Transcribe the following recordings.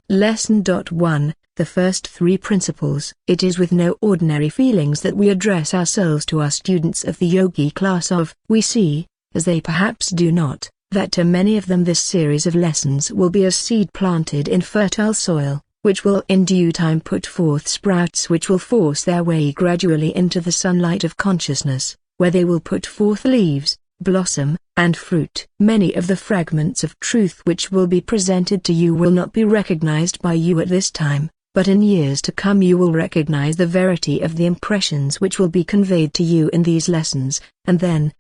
Lesson 1. The first three principles. It is with no ordinary feelings that we address ourselves to our students of the Yogi class of. We see, as they perhaps do not, that to many of them this series of lessons will be a seed planted in fertile soil, which will in due time put forth sprouts which will force their way gradually into the sunlight of consciousness, where they will put forth leaves, blossom, and fruit. Many of the fragments of truth which will be presented to you will not be recognized by you at this time, but in years to come you will recognize the verity of the impressions which will be conveyed to you in these lessons, and then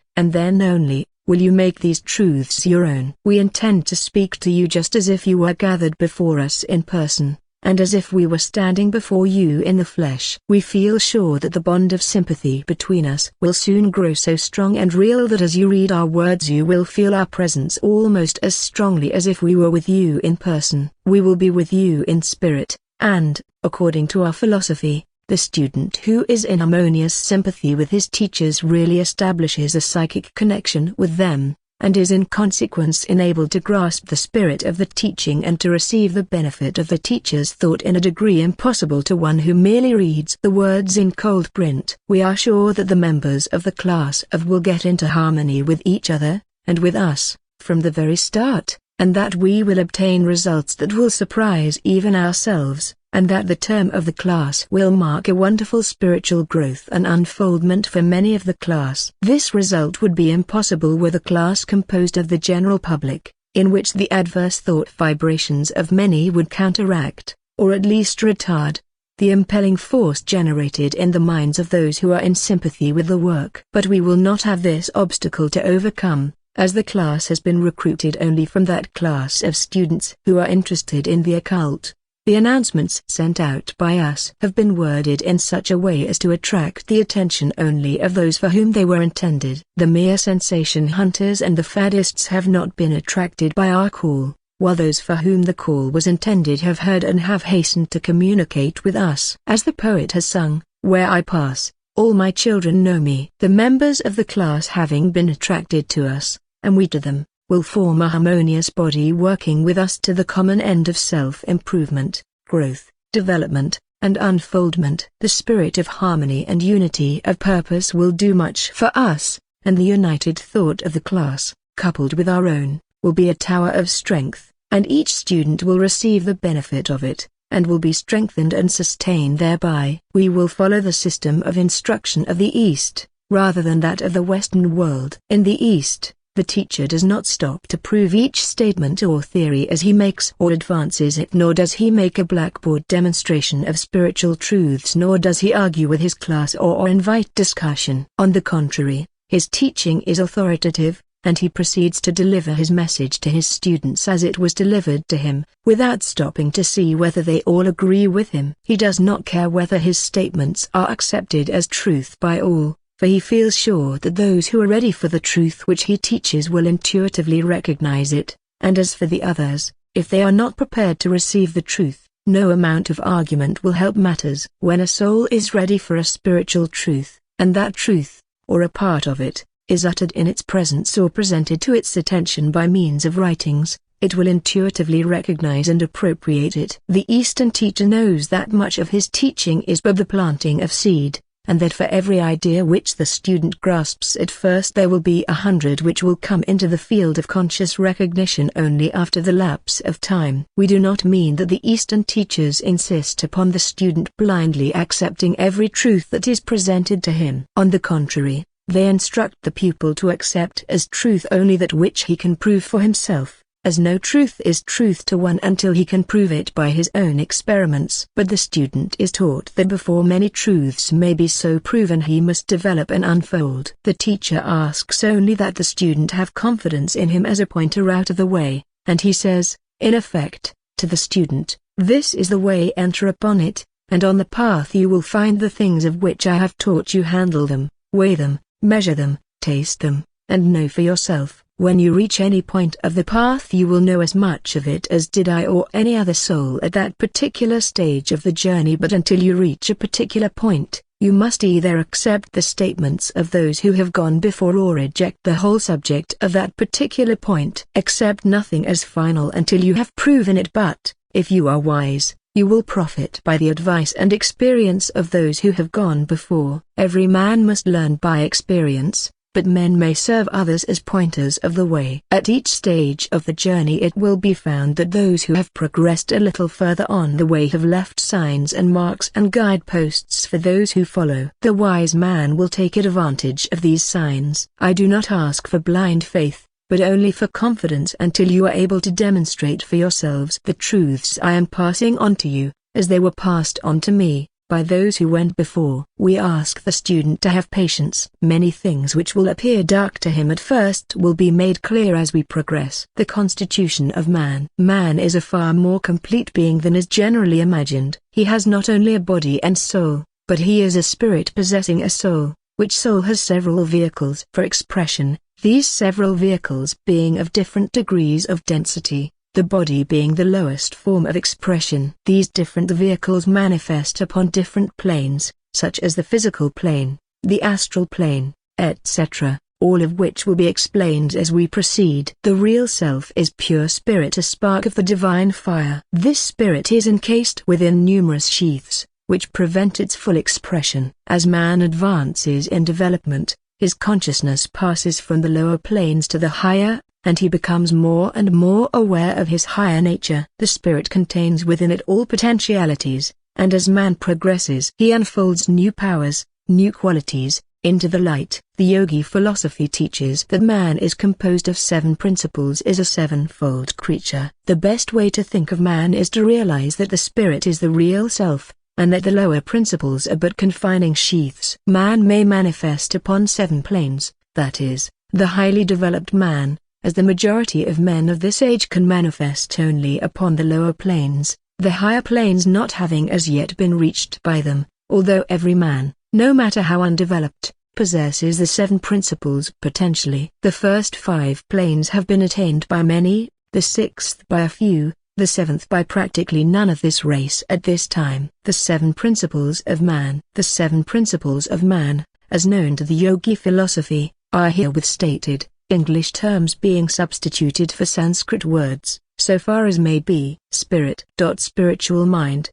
only, will you make these truths your own. We intend to speak to you just as if you were gathered before us in person, and as if we were standing before you in the flesh. We feel sure that the bond of sympathy between us will soon grow so strong and real that as you read our words you will feel our presence almost as strongly as if we were with you in person. We will be with you in spirit, and, according to our philosophy, the student who is in harmonious sympathy with his teachers really establishes a psychic connection with them, and is in consequence enabled to grasp the spirit of the teaching and to receive the benefit of the teacher's thought in a degree impossible to one who merely reads the words in cold print. We are sure that the members of the class of will get into harmony with each other, and with us, from the very start, and that we will obtain results that will surprise even ourselves, and that the term of the class will mark a wonderful spiritual growth and unfoldment for many of the class. This result would be impossible with a class composed of the general public, in which the adverse thought vibrations of many would counteract, or at least retard, the impelling force generated in the minds of those who are in sympathy with the work. But we will not have this obstacle to overcome, as the class has been recruited only from that class of students who are interested in the occult. The announcements sent out by us have been worded in such a way as to attract the attention only of those for whom they were intended. The mere sensation hunters and the faddists have not been attracted by our call, while those for whom the call was intended have heard and have hastened to communicate with us. As the poet has sung, "Where I pass, all my children know me." The members of the class having been attracted to us, and we to them, will form a harmonious body working with us to the common end of self-improvement, growth, development, and unfoldment. The spirit of harmony and unity of purpose will do much for us, and the united thought of the class, coupled with our own, will be a tower of strength, and each student will receive the benefit of it, and will be strengthened and sustained thereby. We will follow the system of instruction of the East, rather than that of the Western world. In the East, the teacher does not stop to prove each statement or theory as he makes or advances it, nor does he make a blackboard demonstration of spiritual truths, nor does he argue with his class or invite discussion. On the contrary, his teaching is authoritative, and he proceeds to deliver his message to his students as it was delivered to him, without stopping to see whether they all agree with him. He does not care whether his statements are accepted as truth by all, for he feels sure that those who are ready for the truth which he teaches will intuitively recognize it, and as for the others, if they are not prepared to receive the truth, no amount of argument will help matters. When a soul is ready for a spiritual truth, and that truth, or a part of it, is uttered in its presence or presented to its attention by means of writings, it will intuitively recognize and appropriate it. The Eastern teacher knows that much of his teaching is but the planting of seed, and that for every idea which the student grasps at first there will be 100 which will come into the field of conscious recognition only after the lapse of time. We do not mean that the Eastern teachers insist upon the student blindly accepting every truth that is presented to him. On the contrary, they instruct the pupil to accept as truth only that which he can prove for himself, as no truth is truth to one until he can prove it by his own experiments. But the student is taught that before many truths may be so proven he must develop and unfold. The teacher asks only that the student have confidence in him as a pointer out of the way, and he says, in effect, to the student, "This is the way, enter upon it, and on the path you will find the things of which I have taught you. Handle them, weigh them, measure them, taste them, and know for yourself. When you reach any point of the path you will know as much of it as did I or any other soul at that particular stage of the journey. But until you reach a particular point, you must either accept the statements of those who have gone before or reject the whole subject of that particular point. Accept nothing as final until you have proven it, but, If you are wise, you will profit by the advice and experience of those who have gone before. Every man must learn by experience, but men may serve others as pointers of the way. At each stage of the journey it will be found that those who have progressed a little further on the way have left signs and marks and guideposts for those who follow. The wise man will take advantage of these signs. I do not ask for blind faith, but only for confidence until you are able to demonstrate for yourselves the truths I am passing on to you, as they were passed on to me, by those who went before. We ask the student to have patience. Many things which will appear dark to him at first will be made clear as we progress. The constitution of man. Man is a far more complete being than is generally imagined. He has not only a body and soul, but he is a spirit possessing a soul, which soul has several vehicles for expression, these several vehicles being of different degrees of density, the body being the lowest form of expression. These different vehicles manifest upon different planes, such as the physical plane, the astral plane, etc., all of which will be explained as we proceed. The real self is pure spirit, a spark of the divine fire. This spirit is encased within numerous sheaths, which prevent its full expression. As man advances in development, his consciousness passes from the lower planes to the higher, and he becomes more and more aware of his higher nature. The spirit contains within it all potentialities, and as man progresses he unfolds new powers, new qualities, into the light. The Yogi philosophy teaches that man is composed of 7 principles, is a sevenfold creature. The best way to think of man is to realize that the spirit is the real self, and that the lower principles are but confining sheaths. Man may manifest upon 7 planes, that is, the highly developed man, as the majority of men of this age can manifest only upon the lower planes, the higher planes not having as yet been reached by them, although every man, no matter how undeveloped, possesses the 7 principles potentially. The first 5 planes have been attained by many, the 6th by a few, the 7th by practically none of this race at this time. The 7 principles of man. The 7 principles of man, as known to the Yogi philosophy, are herewith stated, English terms being substituted for Sanskrit words, so far as may be: spirit, spiritual mind,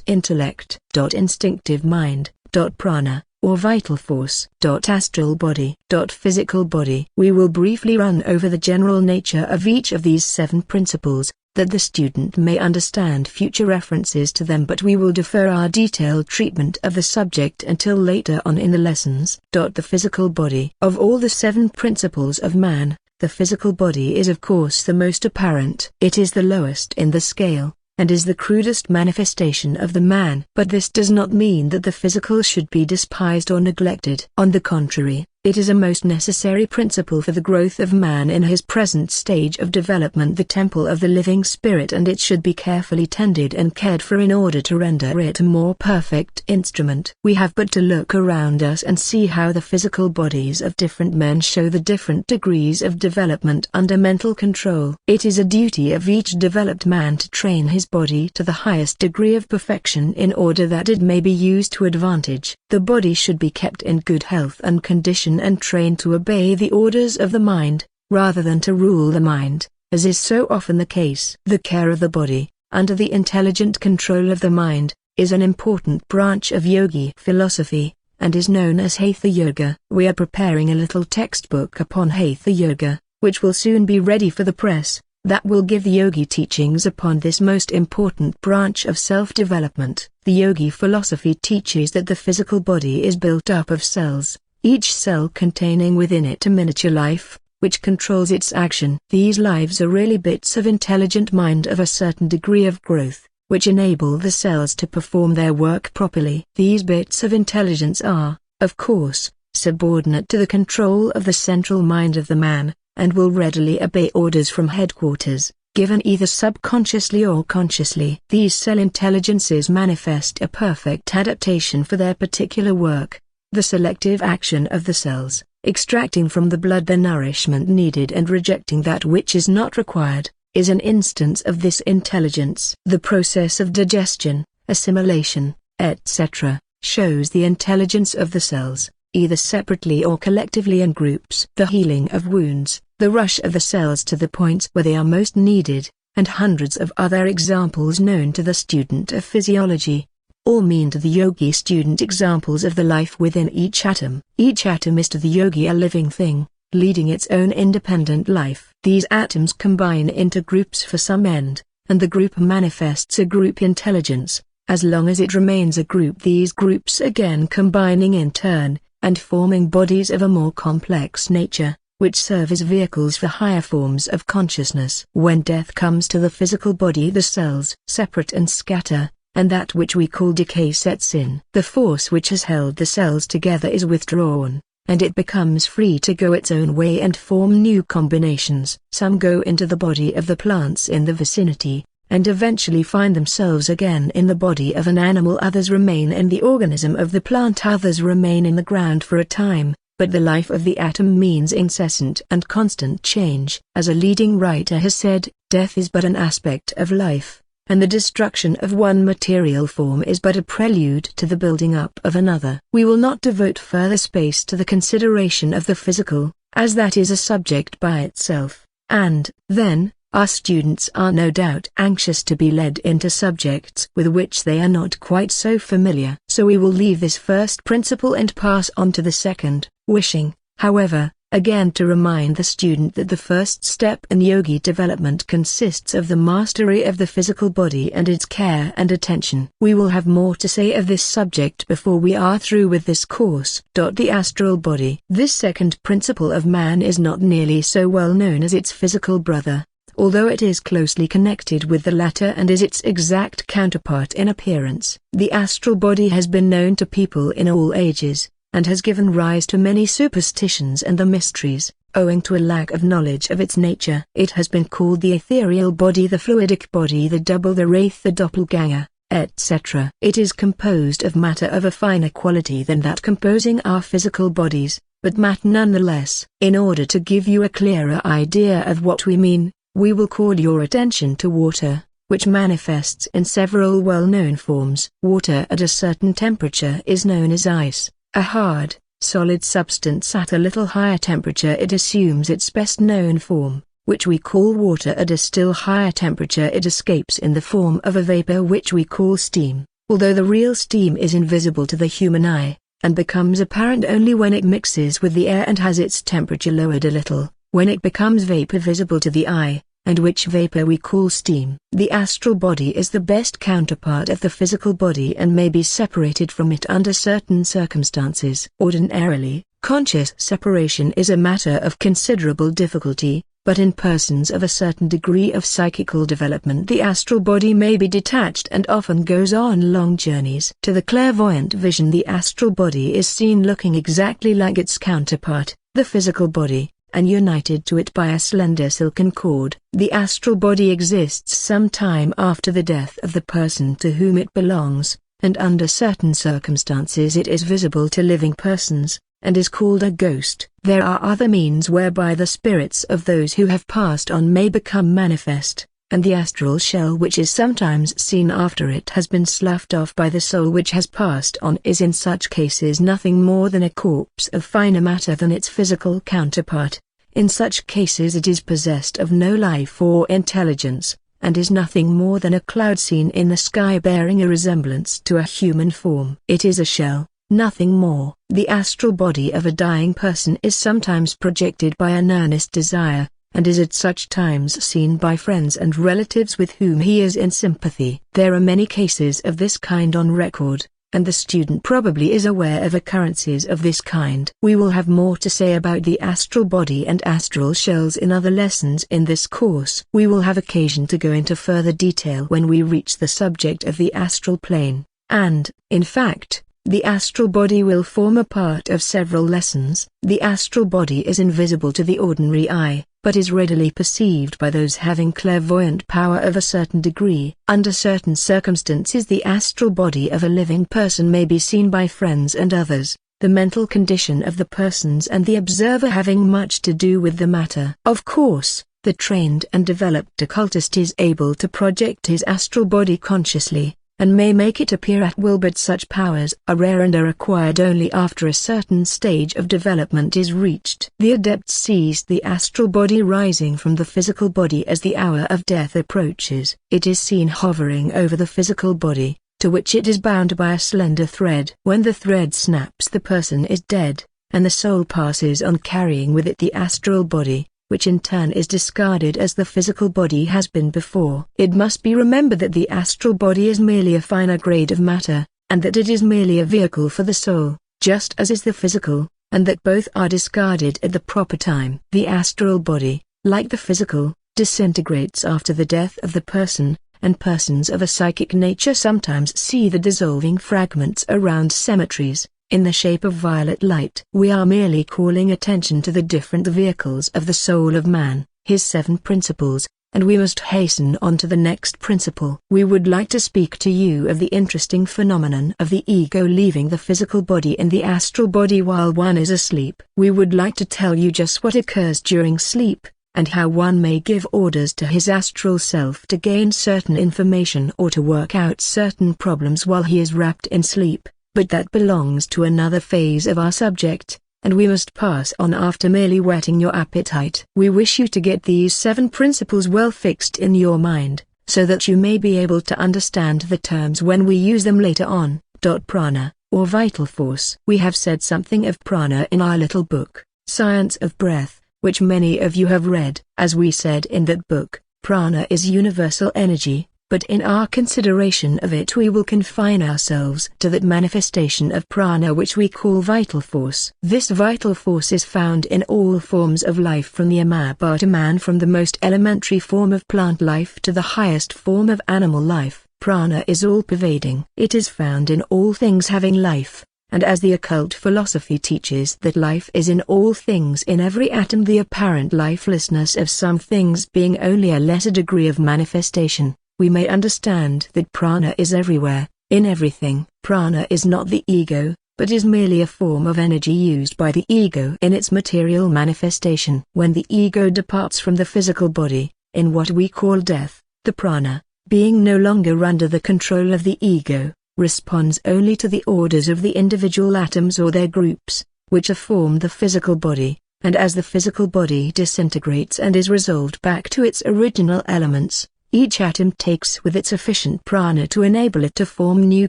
intellect, instinctive mind, prana, or vital force, astral body, physical body. We will briefly run over the general nature of each of these 7 principles, that the student may understand future references to them, but we will defer our detailed treatment of the subject until later on in the lessons. The physical body. Of all the 7 principles of man, the physical body is of course the most apparent. It is the lowest in the scale, and is the crudest manifestation of the man. But this does not mean that the physical should be despised or neglected. On the contrary, it is a most necessary principle for the growth of man in his present stage of development, the temple of the living spirit, and it should be carefully tended and cared for in order to render it a more perfect instrument. We have but to look around us and see how the physical bodies of different men show the different degrees of development under mental control. It is a duty of each developed man to train his body to the highest degree of perfection in order that it may be used to advantage. The body should be kept in good health and condition and trained to obey the orders of the mind, rather than to rule the mind, as is so often the case. The care of the body, under the intelligent control of the mind, is an important branch of Yogi philosophy, and is known as Hatha Yoga. We are preparing a little textbook upon Hatha Yoga, which will soon be ready for the press, that will give the Yogi teachings upon this most important branch of self-development. The Yogi philosophy teaches that the physical body is built up of cells, each cell containing within it a miniature life, which controls its action. These lives are really bits of intelligent mind of a certain degree of growth, which enable the cells to perform their work properly. These bits of intelligence are, of course, subordinate to the control of the central mind of the man, and will readily obey orders from headquarters, given either subconsciously or consciously. These cell intelligences manifest a perfect adaptation for their particular work. The selective action of the cells, extracting from the blood the nourishment needed and rejecting that which is not required, is an instance of this intelligence. The process of digestion, assimilation, etc., shows the intelligence of the cells, either separately or collectively in groups. The healing of wounds, the rush of the cells to the points where they are most needed, and hundreds of other examples known to the student of physiology. All mean to the yogi student examples of the life within each atom. Each atom is to the yogi a living thing, leading its own independent life. These atoms combine into groups for some end, and the group manifests a group intelligence. As long as it remains a group, these groups again combining in turn, and forming bodies of a more complex nature, which serve as vehicles for higher forms of consciousness. When death comes to the physical body, the cells separate and scatter, and that which we call decay sets in. The force which has held the cells together is withdrawn, and it becomes free to go its own way and form new combinations. Some go into the body of the plants in the vicinity, and eventually find themselves again in the body of an animal. Others remain in the organism of the plant. Others remain in the ground for a time, but the life of the atom means incessant and constant change. As a leading writer has said, death is but an aspect of life, and the destruction of one material form is but a prelude to the building up of another. We will not devote further space to the consideration of the physical, as that is a subject by itself, and, then, our students are no doubt anxious to be led into subjects with which they are not quite so familiar. So we will leave this first principle and pass on to the second, wishing, however, again to remind the student that the first step in yogi development consists of the mastery of the physical body and its care and attention. We will have more to say of this subject before we are through with this course. The astral body. This second principle of man is not nearly so well known as its physical brother, although it is closely connected with the latter and is its exact counterpart in appearance. The astral body has been known to people in all ages, and has given rise to many superstitions and the mysteries, owing to a lack of knowledge of its nature. It has been called the ethereal body, the fluidic body, the double, the wraith, the doppelganger, etc. It is composed of matter of a finer quality than that composing our physical bodies, but matter nonetheless. In order to give you a clearer idea of what we mean, we will call your attention to water, which manifests in several well-known forms. Water at a certain temperature is known as ice. A hard, solid substance at a little higher temperature it assumes its best-known form, which we call water. At a still higher temperature it escapes in the form of a vapor which we call steam, although the real steam is invisible to the human eye, and becomes apparent only when it mixes with the air and has its temperature lowered a little, when it becomes vapor visible to the eye, and which vapor we call steam. The astral body is the best counterpart of the physical body and may be separated from it under certain circumstances. Ordinarily, conscious separation is a matter of considerable difficulty, but in persons of a certain degree of psychical development the astral body may be detached and often goes on long journeys. To the clairvoyant vision the astral body is seen looking exactly like its counterpart, the physical body, and united to it by a slender silken cord. The astral body exists some time after the death of the person to whom it belongs, and under certain circumstances it is visible to living persons, and is called a ghost. There are other means whereby the spirits of those who have passed on may become manifest, and the astral shell which is sometimes seen after it has been sloughed off by the soul which has passed on is in such cases nothing more than a corpse of finer matter than its physical counterpart. In such cases it is possessed of no life or intelligence, and is nothing more than a cloud seen in the sky bearing a resemblance to a human form. It is a shell, nothing more. The astral body of a dying person is sometimes projected by an earnest desire, and is at such times seen by friends and relatives with whom he is in sympathy. There are many cases of this kind on record, and the student probably is aware of occurrences of this kind. We will have more to say about the astral body and astral shells in other lessons in this course. We will have occasion to go into further detail when we reach the subject of the astral plane, and, in fact, the astral body will form a part of several lessons. The astral body is invisible to the ordinary eye, but is readily perceived by those having clairvoyant power of a certain degree. Under certain circumstances the astral body of a living person may be seen by friends and others, the mental condition of the persons and the observer having much to do with the matter. Of course, the trained and developed occultist is able to project his astral body consciously, and may make it appear at will, but such powers are rare and are acquired only after a certain stage of development is reached. The adept sees the astral body rising from the physical body as the hour of death approaches. It is seen hovering over the physical body, to which it is bound by a slender thread. When the thread snaps, the person is dead, and the soul passes on carrying with it the astral body, which in turn is discarded as the physical body has been before. It must be remembered that the astral body is merely a finer grade of matter, and that it is merely a vehicle for the soul, just as is the physical, and that both are discarded at the proper time. The astral body, like the physical, disintegrates after the death of the person, and persons of a psychic nature sometimes see the dissolving fragments around cemeteries, in the shape of violet light. We are merely calling attention to the different vehicles of the soul of man, his 7 principles, and we must hasten on to the next principle. We would like to speak to you of the interesting phenomenon of the ego leaving the physical body in the astral body while one is asleep. We would like to tell you just what occurs during sleep, and how one may give orders to his astral self to gain certain information or to work out certain problems while he is wrapped in sleep. But that belongs to another phase of our subject, and we must pass on after merely whetting your appetite. We wish you to get these 7 principles well fixed in your mind, so that you may be able to understand the terms when we use them later on. Prana, or vital force. We have said something of prana in our little book, Science of Breath, which many of you have read. As we said in that book, prana is universal energy, but in our consideration of it we will confine ourselves to that manifestation of prana which we call vital force. This vital force is found in all forms of life, from the amabata man, from the most elementary form of plant life to the highest form of animal life. Prana is all-pervading. It is found in all things having life. And as the occult philosophy teaches that life is in all things, in every atom, the apparent lifelessness of some things being only a lesser degree of manifestation, we may understand that prana is everywhere, in everything. Prana is not the ego, but is merely a form of energy used by the ego in its material manifestation. When the ego departs from the physical body, in what we call death, the prana, being no longer under the control of the ego, responds only to the orders of the individual atoms or their groups, which have formed the physical body, and as the physical body disintegrates and is resolved back to its original elements, each atom takes with it sufficient prana to enable it to form new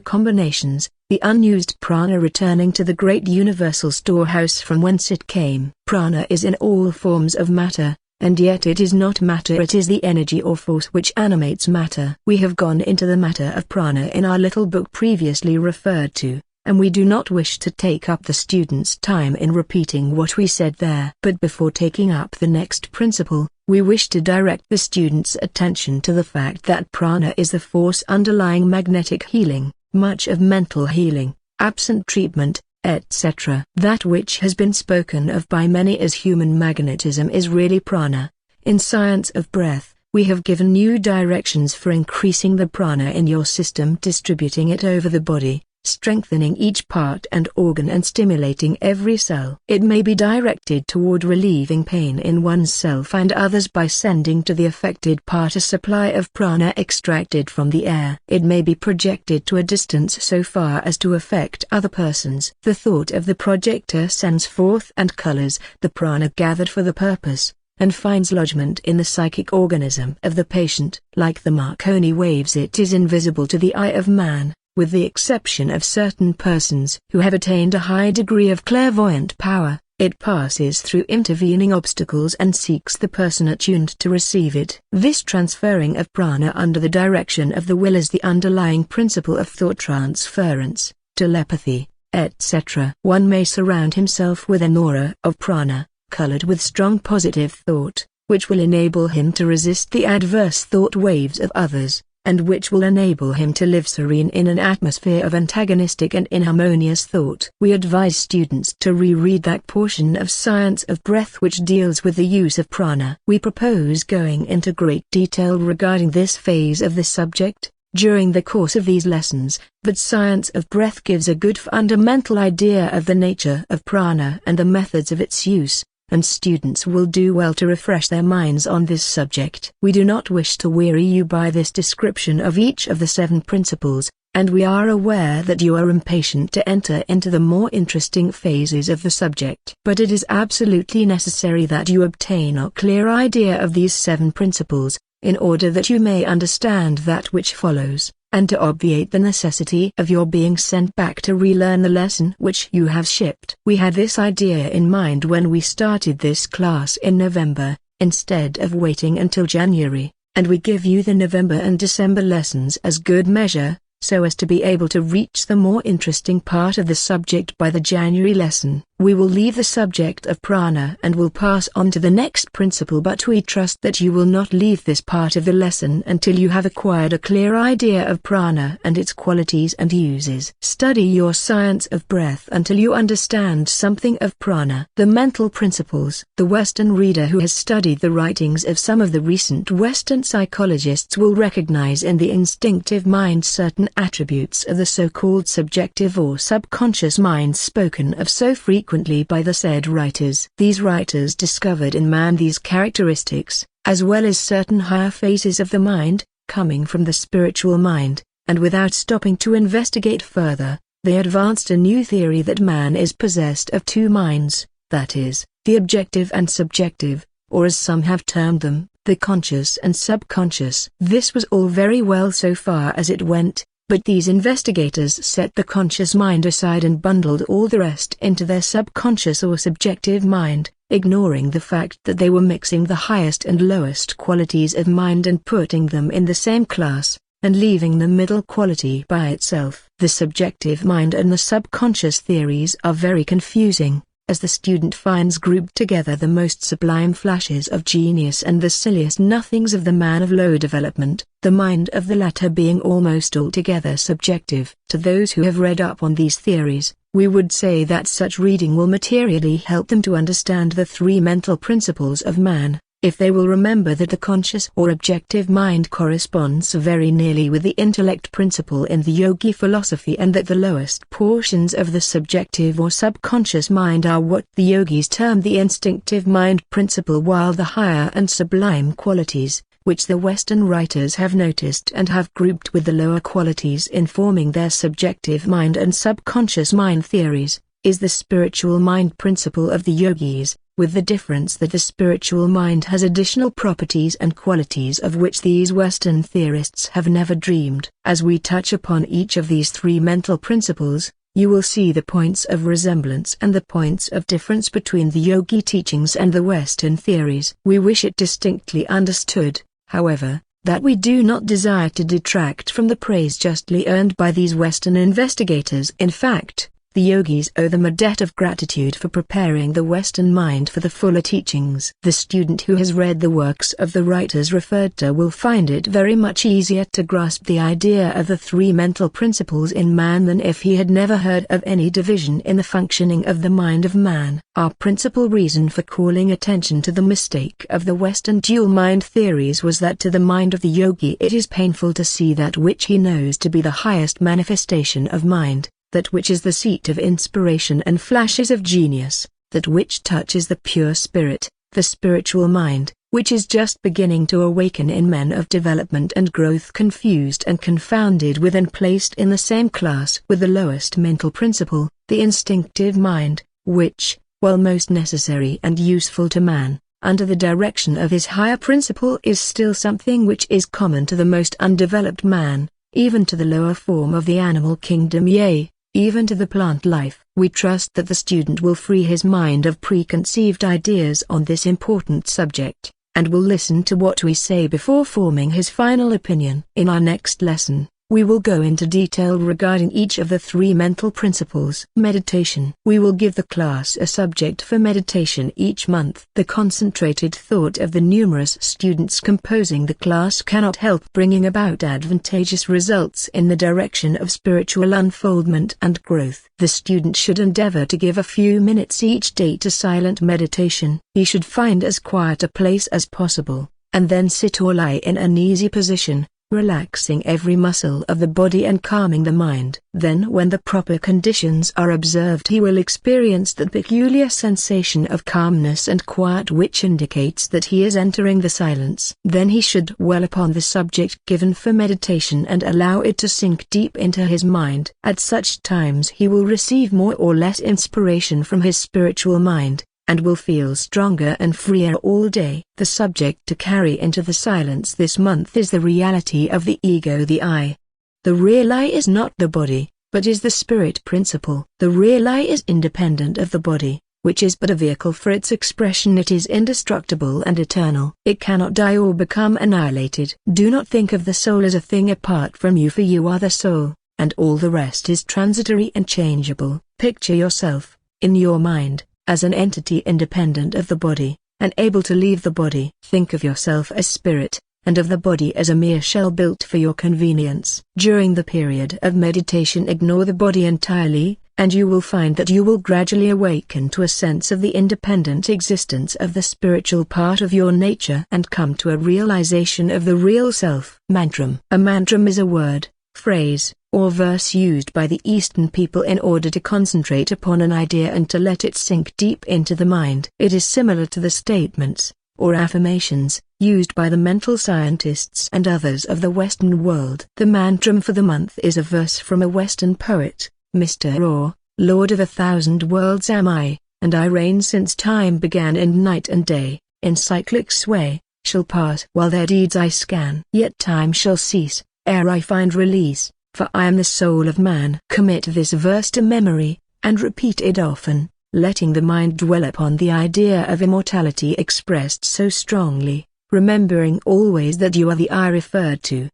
combinations, the unused prana returning to the great universal storehouse from whence it came. Prana is in all forms of matter, and yet it is not matter, it is the energy or force which animates matter. We have gone into the matter of prana in our little book previously referred to, and we do not wish to take up the student's time in repeating what we said there. But before taking up the next principle, we wish to direct the student's attention to the fact that prana is the force underlying magnetic healing, much of mental healing, absent treatment, etc. That which has been spoken of by many as human magnetism is really prana. In Science of Breath, we have given new directions for increasing the prana in your system, distributing it over the body, strengthening each part and organ and stimulating every cell. It may be directed toward relieving pain in oneself and others by sending to the affected part a supply of prana extracted from the air. It may be projected to a distance so far as to affect other persons. The thought of the projector sends forth and colors the prana gathered for the purpose, and finds lodgment in the psychic organism of the patient. Like the Marconi waves, it is invisible to the eye of man, with the exception of certain persons who have attained a high degree of clairvoyant power. It passes through intervening obstacles and seeks the person attuned to receive it. This transferring of prana under the direction of the will is the underlying principle of thought transference, telepathy, etc. One may surround himself with an aura of prana, colored with strong positive thought, which will enable him to resist the adverse thought waves of others, and which will enable him to live serene in an atmosphere of antagonistic and inharmonious thought. We advise students to reread that portion of Science of Breath which deals with the use of prana. We propose going into great detail regarding this phase of the subject during the course of these lessons, but Science of Breath gives a good fundamental idea of the nature of prana and the methods of its use, and students will do well to refresh their minds on this subject. We do not wish to weary you by this description of each of the 7 principles, and we are aware that you are impatient to enter into the more interesting phases of the subject. But it is absolutely necessary that you obtain a clear idea of these 7 principles, in order that you may understand that which follows, and to obviate the necessity of your being sent back to relearn the lesson which you have skipped. We had this idea in mind when we started this class in November, instead of waiting until January, and we give you the November and December lessons as good measure, so as to be able to reach the more interesting part of the subject by the January lesson. We will leave the subject of prana and will pass on to the next principle, but we trust that you will not leave this part of the lesson until you have acquired a clear idea of prana and its qualities and uses. Study your science of breath until you understand something of prana. The mental principles. The Western reader who has studied the writings of some of the recent Western psychologists will recognize in the instinctive mind certain attributes of the so-called subjective or subconscious mind spoken of so frequently by the said writers. These writers discovered in man these characteristics, as well as certain higher phases of the mind, coming from the spiritual mind, and without stopping to investigate further, they advanced a new theory that man is possessed of 2 minds, that is, the objective and subjective, or as some have termed them, the conscious and subconscious. This was all very well so far as it went, but these investigators set the conscious mind aside and bundled all the rest into their subconscious or subjective mind, ignoring the fact that they were mixing the highest and lowest qualities of mind and putting them in the same class, and leaving the middle quality by itself. The subjective mind and the subconscious theories are very confusing, as the student finds grouped together the most sublime flashes of genius and the silliest nothings of the man of low development, the mind of the latter being almost altogether subjective. To those who have read up on these theories, we would say that such reading will materially help them to understand the 3 mental principles of man, if they will remember that the conscious or objective mind corresponds very nearly with the intellect principle in the Yogi philosophy, and that the lowest portions of the subjective or subconscious mind are what the Yogis term the instinctive mind principle, while the higher and sublime qualities, which the Western writers have noticed and have grouped with the lower qualities in forming their subjective mind and subconscious mind theories, is the spiritual mind principle of the Yogis, with the difference that the spiritual mind has additional properties and qualities of which these Western theorists have never dreamed. As we touch upon each of these 3 mental principles, you will see the points of resemblance and the points of difference between the Yogi teachings and the Western theories. We wish it distinctly understood, however, that we do not desire to detract from the praise justly earned by these Western investigators. In fact, the Yogis owe them a debt of gratitude for preparing the Western mind for the fuller teachings. The student who has read the works of the writers referred to will find it very much easier to grasp the idea of the 3 mental principles in man than if he had never heard of any division in the functioning of the mind of man. Our principal reason for calling attention to the mistake of the Western dual mind theories was that to the mind of the Yogi it is painful to see that which he knows to be the highest manifestation of mind, that which is the seat of inspiration and flashes of genius, that which touches the pure spirit, the spiritual mind, which is just beginning to awaken in men of development and growth, confused and confounded with and placed in the same class with the lowest mental principle, the instinctive mind, which, while most necessary and useful to man, under the direction of his higher principle is still something which is common to the most undeveloped man, even to the lower form of the animal kingdom, yea, even to the plant life. We trust that the student will free his mind of preconceived ideas on this important subject, and will listen to what we say before forming his final opinion. In our next lesson, we will go into detail regarding each of the 3 mental principles. Meditation. We will give the class a subject for meditation each month. The concentrated thought of the numerous students composing the class cannot help bringing about advantageous results in the direction of spiritual unfoldment and growth. The student should endeavor to give a few minutes each day to silent meditation. He should find as quiet a place as possible, and then sit or lie in an easy position, relaxing every muscle of the body and calming the mind. Then when the proper conditions are observed, he will experience that peculiar sensation of calmness and quiet which indicates that he is entering the silence. Then he should dwell upon the subject given for meditation and allow it to sink deep into his mind. At such times he will receive more or less inspiration from his spiritual mind, and will feel stronger and freer all day. The subject to carry into the silence this month is the reality of the ego, the I. The real I is not the body, but is the spirit principle. The real I is independent of the body, which is but a vehicle for its expression. It is indestructible and eternal. It cannot die or become annihilated. Do not think of the soul as a thing apart from you, for you are the soul, and all the rest is transitory and changeable. Picture yourself, in your mind, as an entity independent of the body, and able to leave the body. Think of yourself as spirit, and of the body as a mere shell built for your convenience. During the period of meditation ignore the body entirely, and you will find that you will gradually awaken to a sense of the independent existence of the spiritual part of your nature and come to a realization of the real self. Mantram. A mantram is a word, phrase, or verse used by the Eastern people in order to concentrate upon an idea and to let it sink deep into the mind. It is similar to the statements, or affirmations, used by the mental scientists and others of the Western world. The mantram for the month is a verse from a Western poet, Mr. Or, Lord of 1,000 worlds am I, and I reign since time began, and night and day, in cyclic sway, shall pass while their deeds I scan. Yet time shall cease, ere I find release, for I am the soul of man. Commit this verse to memory, and repeat it often, letting the mind dwell upon the idea of immortality expressed so strongly, remembering always that you are the I referred to,